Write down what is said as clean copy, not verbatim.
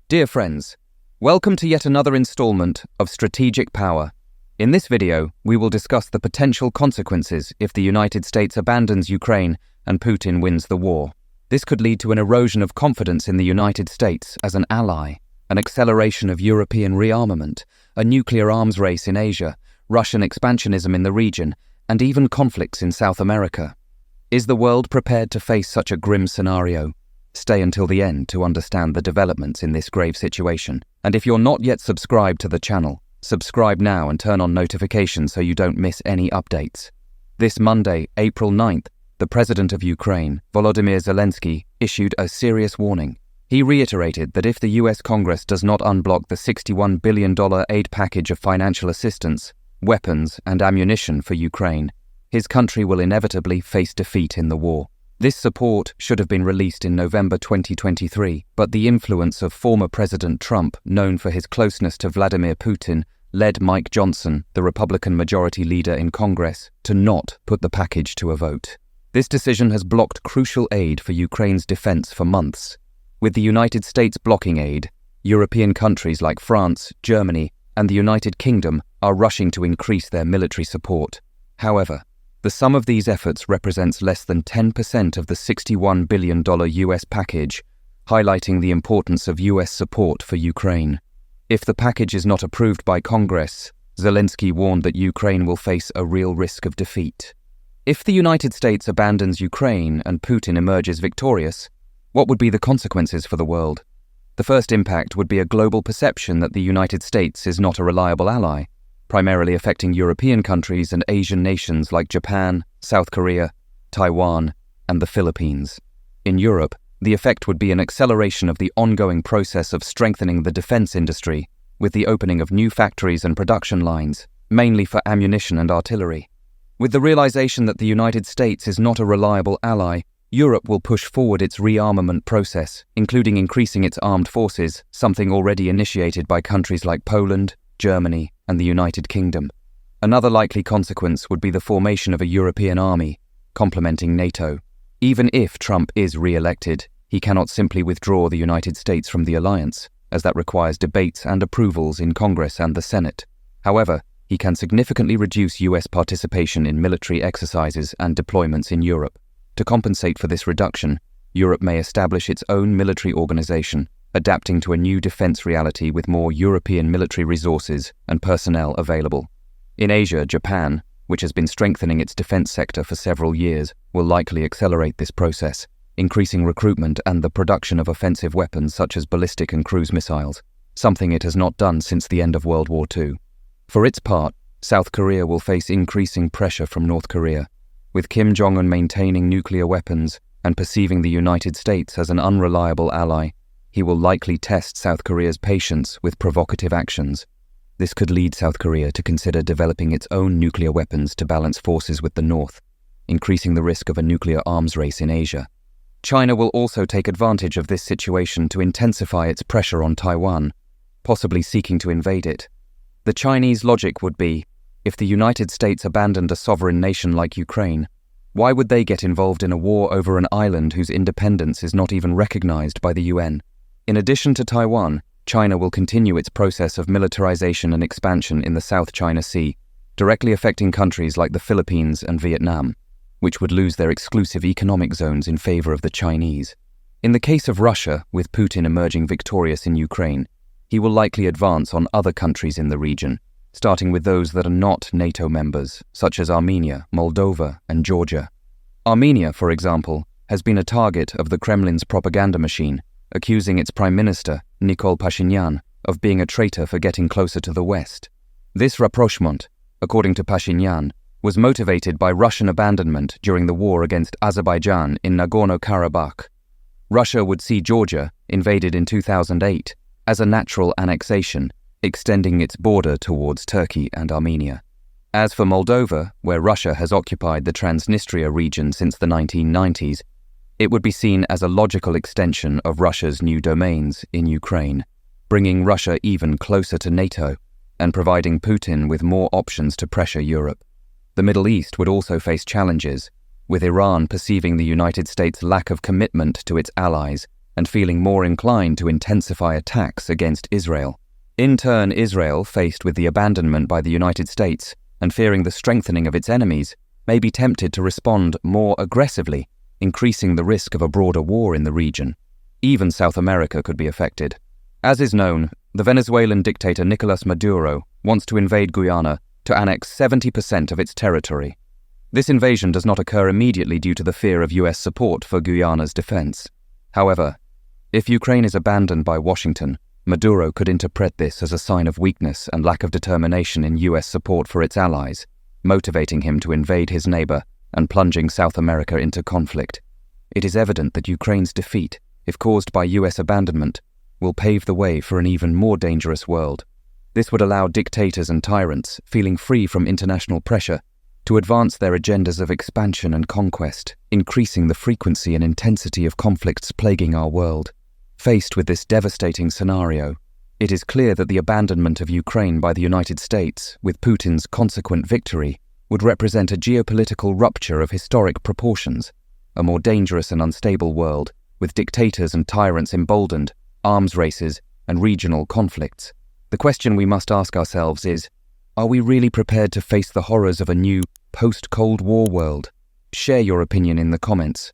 Dear friends, welcome to yet another installment of Strategic Power. In this video, we will discuss the potential consequences if the United States abandons Ukraine and Putin wins the war. This could lead to an erosion of confidence in the United States as an ally, an acceleration of European rearmament, a nuclear arms race in Asia, Russian expansionism in the region, and even conflicts in South America. Is the world prepared to face such a grim scenario? Stay until the end to understand the developments in this grave situation. And if you're not yet subscribed to the channel, subscribe now and turn on notifications so you don't miss any updates. This Monday, April 9th, the President of Ukraine, Volodymyr Zelensky, issued a serious warning. He reiterated that if the US Congress does not unblock the $61 billion aid package of financial assistance, weapons, and ammunition for Ukraine, his country will inevitably face defeat in the war. This support should have been released in November 2023, but the influence of former President Trump, known for his closeness to Vladimir Putin, led Mike Johnson, the Republican majority leader in Congress, to not put the package to a vote. This decision has blocked crucial aid for Ukraine's defense for months. With the United States blocking aid, European countries like France, Germany, and the United Kingdom are rushing to increase their military support. However, the sum of these efforts represents less than 10% of the $61 billion US package, highlighting the importance of US support for Ukraine. If the package is not approved by Congress, Zelensky warned that Ukraine will face a real risk of defeat. If the United States abandons Ukraine and Putin emerges victorious, what would be the consequences for the world? The first impact would be a global perception that the United States is not a reliable ally, primarily affecting European countries and Asian nations like Japan, South Korea, Taiwan, and the Philippines. In Europe, the effect would be an acceleration of the ongoing process of strengthening the defense industry, with the opening of new factories and production lines, mainly for ammunition and artillery. With the realization that the United States is not a reliable ally, Europe will push forward its rearmament process, including increasing its armed forces, something already initiated by countries like Poland, Germany, and the United Kingdom. Another likely consequence would be the formation of a European army, complementing NATO. Even if Trump is re-elected, he cannot simply withdraw the United States from the alliance, as that requires debates and approvals in Congress and the Senate. However, he can significantly reduce US participation in military exercises and deployments in Europe. To compensate for this reduction, Europe may establish its own military organization, adapting to a new defense reality with more European military resources and personnel available. In Asia, Japan, which has been strengthening its defense sector for several years, will likely accelerate this process, increasing recruitment and the production of offensive weapons such as ballistic and cruise missiles, something it has not done since the end of World War II. For its part, South Korea will face increasing pressure from North Korea, with Kim Jong-un maintaining nuclear weapons and perceiving the United States as an unreliable ally. He will likely test South Korea's patience with provocative actions. This could lead South Korea to consider developing its own nuclear weapons to balance forces with the North, increasing the risk of a nuclear arms race in Asia. China will also take advantage of this situation to intensify its pressure on Taiwan, possibly seeking to invade it. The Chinese logic would be, if the United States abandoned a sovereign nation like Ukraine, why would they get involved in a war over an island whose independence is not even recognized by the UN? In addition to Taiwan, China will continue its process of militarization and expansion in the South China Sea, directly affecting countries like the Philippines and Vietnam, which would lose their exclusive economic zones in favor of the Chinese. In the case of Russia, with Putin emerging victorious in Ukraine, he will likely advance on other countries in the region, starting with those that are not NATO members, such as Armenia, Moldova, and Georgia. Armenia, for example, has been a target of the Kremlin's propaganda machine, accusing its Prime Minister, Nikol Pashinyan, of being a traitor for getting closer to the West. This rapprochement, according to Pashinyan, was motivated by Russian abandonment during the war against Azerbaijan in Nagorno-Karabakh. Russia would see Georgia, invaded in 2008, as a natural annexation, extending its border towards Turkey and Armenia. As for Moldova, where Russia has occupied the Transnistria region since the 1990s, it would be seen as a logical extension of Russia's new domains in Ukraine, bringing Russia even closer to NATO and providing Putin with more options to pressure Europe. The Middle East would also face challenges, with Iran perceiving the United States' lack of commitment to its allies and feeling more inclined to intensify attacks against Israel. In turn, Israel, faced with the abandonment by the United States and fearing the strengthening of its enemies, may be tempted to respond more aggressively, increasing the risk of a broader war in the region. Even South America could be affected. As is known, the Venezuelan dictator Nicolas Maduro wants to invade Guyana to annex 70% of its territory. This invasion does not occur immediately due to the fear of US support for Guyana's defense. However, if Ukraine is abandoned by Washington, Maduro could interpret this as a sign of weakness and lack of determination in US support for its allies, motivating him to invade his neighbor and plunging South America into conflict. It is evident that Ukraine's defeat, if caused by US abandonment, will pave the way for an even more dangerous world. This would allow dictators and tyrants, feeling free from international pressure, to advance their agendas of expansion and conquest, increasing the frequency and intensity of conflicts plaguing our world. Faced with this devastating scenario, it is clear that the abandonment of Ukraine by the United States, with Putin's consequent victory, would represent a geopolitical rupture of historic proportions, a more dangerous and unstable world, with dictators and tyrants emboldened, arms races, and regional conflicts. The question we must ask ourselves is, are we really prepared to face the horrors of a new, post-Cold War world? Share your opinion in the comments.